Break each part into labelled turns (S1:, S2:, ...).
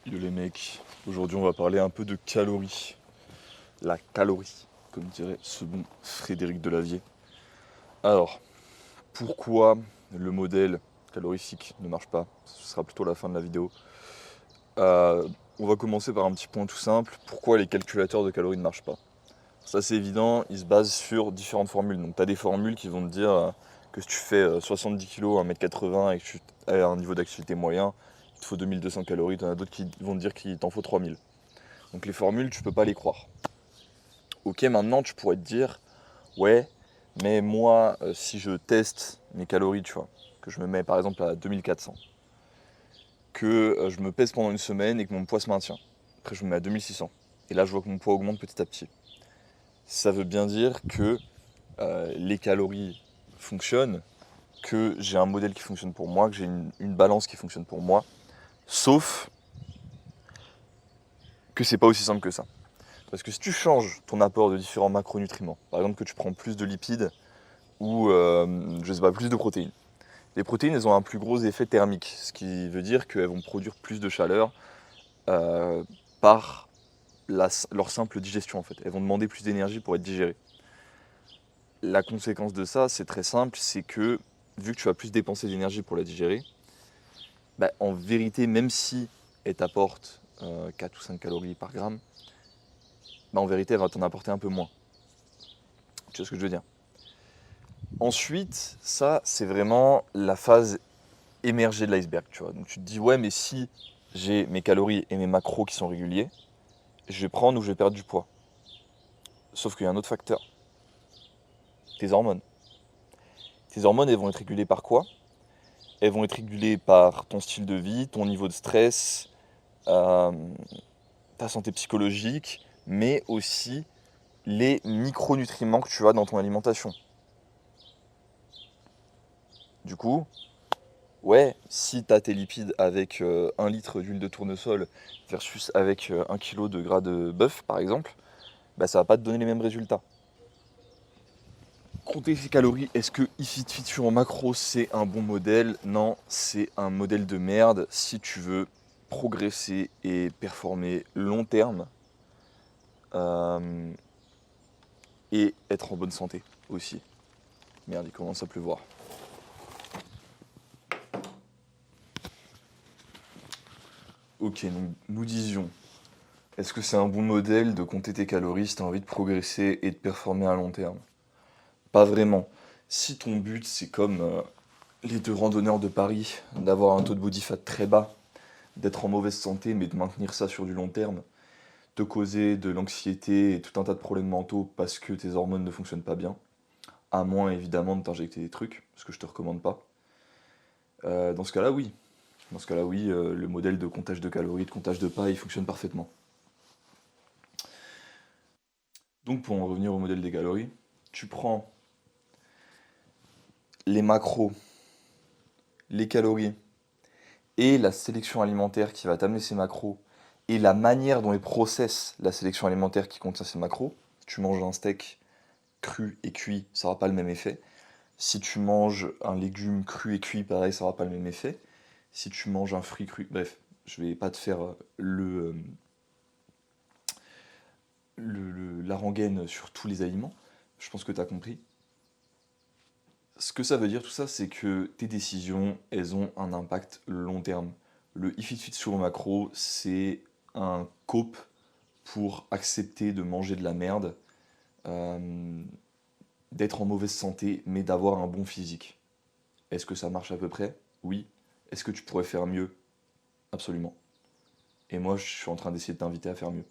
S1: Yo les mecs, aujourd'hui on va parler un peu de calories. La calorie, comme dirait ce bon Frédéric Delavier. Alors, pourquoi le modèle calorifique ne marche pas? Ce sera plutôt la fin de la vidéo. On va commencer par un petit point tout simple. Pourquoi les calculateurs de calories ne marchent pas? Ça c'est évident, ils se basent sur différentes formules. Donc tu as des formules qui vont te dire que si tu fais 70 kg, 1m80 et que tu as un niveau d'activité moyen, il te faut 2200 calories. Tu en as d'autres qui vont te dire qu'il t'en faut 3000. Donc les formules, tu peux pas les croire. Ok, maintenant tu pourrais te dire, ouais, mais moi, si je teste mes calories, tu vois, que je me mets par exemple à 2400, que je me pèse pendant une semaine et que mon poids se maintient. Après, je me mets à 2600. Et là, je vois que mon poids augmente petit à petit. Ça veut bien dire que les calories fonctionnent, que j'ai un modèle qui fonctionne pour moi, que j'ai une balance qui fonctionne pour moi, sauf que c'est pas aussi simple que ça. Parce que si tu changes ton apport de différents macronutriments, par exemple que tu prends plus de lipides ou je sais pas, plus de protéines, les protéines elles ont un plus gros effet thermique, ce qui veut dire qu'elles vont produire plus de chaleur euh, par leur simple digestion en fait. Elles vont demander plus d'énergie pour être digérées. La conséquence de ça, c'est très simple, c'est que vu que tu vas plus dépenser d'énergie pour la digérer, bah, en vérité, même si elle t'apporte 4 ou 5 calories par gramme, bah, en vérité, elle va t'en apporter un peu moins. Tu vois ce que je veux dire? Ensuite, ça, c'est vraiment la phase émergée de l'iceberg, tu vois. Donc tu te dis, ouais, mais si j'ai mes calories et mes macros qui sont réguliers, je vais prendre ou je vais perdre du poids. Sauf qu'il y a un autre facteur, tes hormones. Tes hormones, elles vont être régulées par quoi? Elles vont être régulées par ton style de vie, ton niveau de stress, euh, ta santé psychologique, mais aussi les micronutriments que tu as dans ton alimentation. Du coup, ouais, si tu as tes lipides avec 1 litre d'huile de tournesol versus avec 1 kg de gras de bœuf, par exemple, bah, ça va pas te donner les mêmes résultats. Compter ses calories, est-ce que EFIT sur en macro c'est un bon modèle? Non, c'est un modèle de merde si tu veux progresser et performer long terme euh, et être en bonne santé aussi. Merde, il commence à pleuvoir. Ok, donc nous disions, est-ce que c'est un bon modèle de compter tes calories si tu as envie de progresser et de performer à long terme? Pas vraiment. Si ton but c'est comme les deux randonneurs de Paris, d'avoir un taux de body fat très bas, d'être en mauvaise santé mais de maintenir ça sur du long terme, te causer de l'anxiété et tout un tas de problèmes mentaux parce que tes hormones ne fonctionnent pas bien, à moins évidemment de t'injecter des trucs, ce que je te recommande pas. Dans ce cas-là, oui. Dans ce cas-là, oui, le modèle de comptage de calories, de comptage de pas, il fonctionne parfaitement. Donc pour en revenir au modèle des calories, tu prends les macros, les calories et la sélection alimentaire qui va t'amener ces macros et la manière dont est process la sélection alimentaire qui contient ces macros. Si tu manges un steak cru et cuit, ça n'aura pas le même effet. Si tu manges un légume cru et cuit, pareil, ça n'aura pas le même effet. Si tu manges un fruit cru, bref, je vais pas te faire la rengaine sur tous les aliments. Je pense que tu as compris. Ce que ça veut dire tout ça, c'est que tes décisions, elles ont un impact long terme. Le if it fit sur le macro, c'est un cope pour accepter de manger de la merde, euh, d'être en mauvaise santé, mais d'avoir un bon physique. Est-ce que ça marche à peu près? Oui. Est-ce que tu pourrais faire mieux? Absolument. Et moi, je suis en train d'essayer de t'inviter à faire mieux.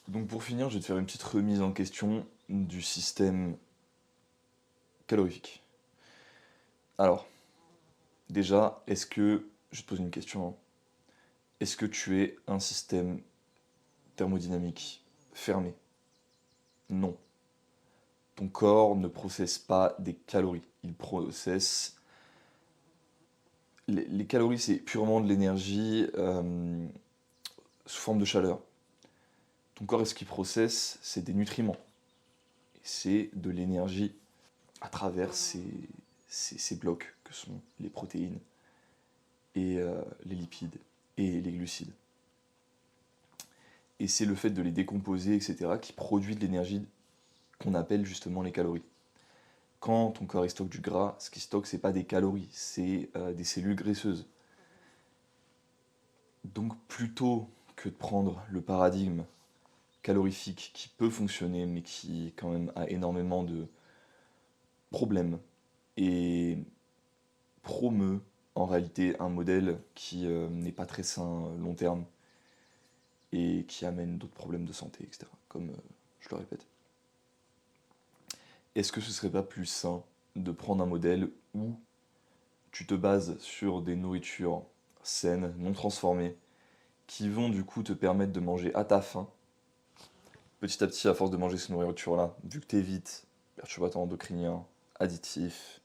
S1: Donc pour finir, je vais te faire une petite remise en question du système calorifique. Alors, déjà, est-ce que, je te pose une question, hein. Est-ce que tu es un système thermodynamique fermé? Non. Ton corps ne processe pas des calories. Il processe... Les calories, c'est purement de l'énergie sous forme de chaleur. Ton corps, ce qu'il processe, c'est des nutriments. Et c'est de l'énergie à travers ces blocs que sont les protéines et les lipides et les glucides. Et c'est le fait de les décomposer, etc., qui produit de l'énergie qu'on appelle justement les calories. Quand ton corps il stocke du gras, ce qu'il stocke, c'est pas des calories, c'est des cellules graisseuses. Donc plutôt que de prendre le paradigme calorifique qui peut fonctionner, mais qui quand même a énormément de problèmes, et promeut en réalité un modèle qui n'est pas très sain long terme, et qui amène d'autres problèmes de santé, etc., comme je le répète. Est-ce que ce serait pas plus sain de prendre un modèle où tu te bases sur des nourritures saines, non transformées, qui vont du coup te permettre de manger à ta faim, petit à petit à force de manger ces nourritures-là, vu que tu évites perturbateurs endocriniens, additifs,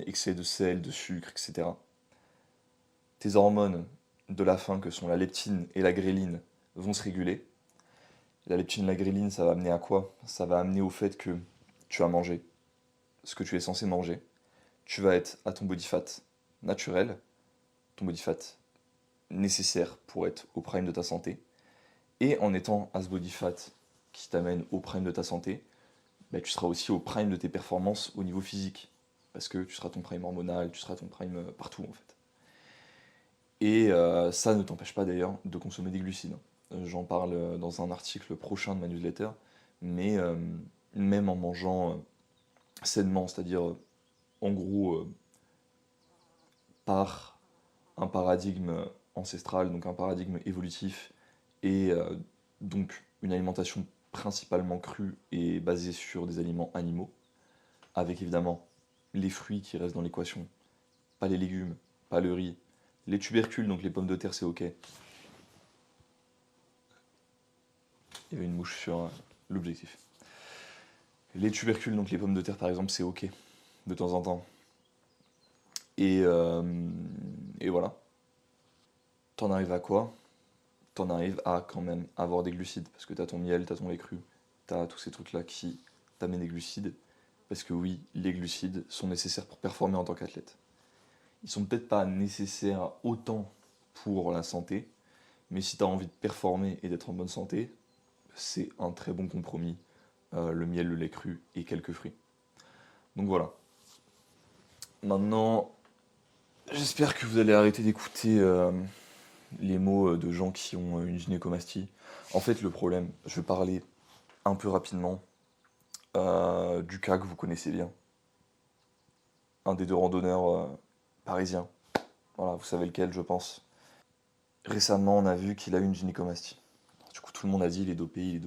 S1: excès de sel, de sucre, etc. Tes hormones de la faim, que sont la leptine et la gréline, vont se réguler. La leptine et la gréline, ça va amener à quoi? Ça va amener au fait que tu vas manger ce que tu es censé manger. Tu vas être à ton body fat naturel, ton body fat nécessaire pour être au prime de ta santé. Et en étant à ce body fat qui t'amène au prime de ta santé, bah, tu seras aussi au prime de tes performances au niveau physique. Parce que tu seras ton prime hormonal, tu seras ton prime partout en fait. Et ça ne t'empêche pas d'ailleurs de consommer des glucides. J'en parle dans un article prochain de ma newsletter, mais même en mangeant sainement, c'est-à-dire en gros par un paradigme ancestral, donc un paradigme évolutif, et donc une alimentation principalement crue et basée sur des aliments animaux, avec évidemment les fruits qui restent dans l'équation, pas les légumes, pas le riz, les tubercules, donc les pommes de terre c'est ok. Il y avait une mouche sur l'objectif. Les tubercules, donc les pommes de terre par exemple, c'est ok, de temps en temps. Et voilà. T'en arrives à quoi? T'en arrives à quand même avoir des glucides, parce que t'as ton miel, t'as ton lait cru, t'as tous ces trucs-là qui t'amènent des glucides, parce que oui, les glucides sont nécessaires pour performer en tant qu'athlète. Ils sont peut-être pas nécessaires autant pour la santé, mais si t'as envie de performer et d'être en bonne santé, c'est un très bon compromis, le miel, le lait cru et quelques fruits. Donc voilà. Maintenant, j'espère que vous allez arrêter d'écouter les mots de gens qui ont une gynécomastie. En fait, le problème, je vais parler un peu rapidement du cas que vous connaissez bien. Un des deux randonneurs parisiens. Voilà, vous savez lequel, je pense. Récemment, on a vu qu'il a eu une gynécomastie. Du coup, tout le monde a dit il est dopé,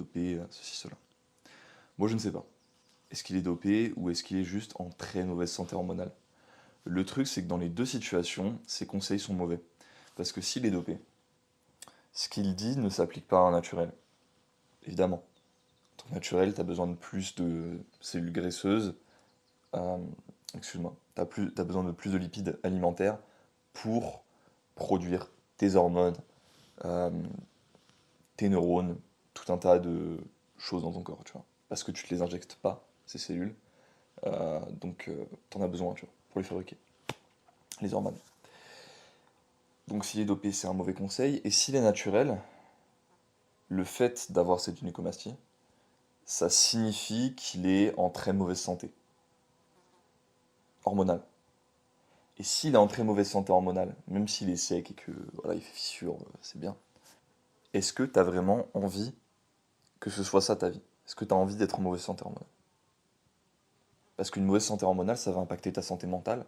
S1: ceci, cela. Moi, je ne sais pas. Est-ce qu'il est dopé ou est-ce qu'il est juste en très mauvaise santé hormonale? Le truc, c'est que dans les deux situations, ses conseils sont mauvais. Parce que s'il est dopé, ce qu'il dit ne s'applique pas à un naturel. Évidemment. En naturel, tu as besoin de plus de cellules graisseuses. euh, Excuse-moi. T'as besoin de plus de lipides alimentaires pour produire tes hormones, euh, tes neurones, tout un tas de choses dans ton corps, tu vois. Parce que tu te les injectes pas, ces cellules. Donc, t'en as besoin, tu vois, pour les fabriquer, les hormones. Donc, s'il est dopé, c'est un mauvais conseil. Et s'il est naturel, le fait d'avoir cette gynécomastie, ça signifie qu'il est en très mauvaise santé hormonale. Et s'il est en très mauvaise santé hormonale, même s'il est sec et que voilà, il fait fissure, c'est bien. Est-ce que tu as vraiment envie que ce soit ça ta vie? Est-ce que tu as envie d'être en mauvaise santé hormonale? Parce qu'une mauvaise santé hormonale, ça va impacter ta santé mentale,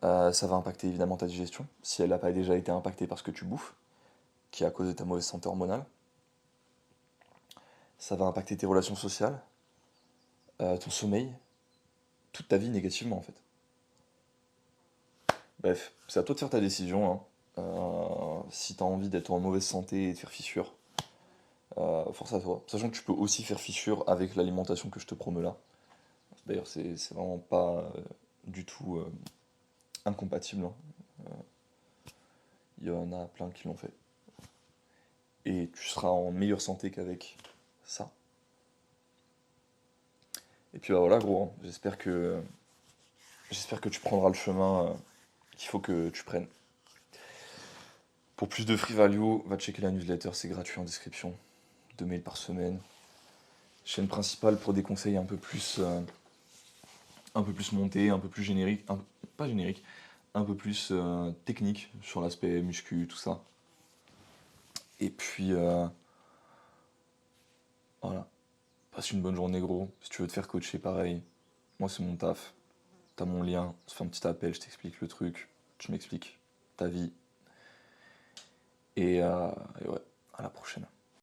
S1: ça va impacter évidemment ta digestion, si elle n'a pas déjà été impactée par ce que tu bouffes, qui est à cause de ta mauvaise santé hormonale. Ça va impacter tes relations sociales, ton sommeil, toute ta vie négativement en fait. Bref, c'est à toi de faire ta décision, hein. Si tu as envie d'être en mauvaise santé et de faire fissure, force à toi. Sachant que tu peux aussi faire fissure avec l'alimentation que je te promets là. D'ailleurs, c'est vraiment pas du tout incompatible, hein. Il y en a plein qui l'ont fait. Et tu seras en meilleure santé qu'avec ça. Et puis bah voilà, gros, hein. J'espère que tu prendras le chemin qu'il faut que tu prennes. Pour plus de free value, va checker la newsletter, c'est gratuit en description. 2 mails par semaine. Chaîne principale pour des conseils un peu plus montés, un peu plus génériques, pas génériques, un peu plus techniques sur l'aspect muscu, tout ça. Et puis voilà, passe une bonne journée gros. Si tu veux te faire coacher, pareil, moi c'est mon taf. T'as mon lien, on se fait un petit appel, je t'explique le truc, tu m'expliques ta vie. Et ouais, à la prochaine.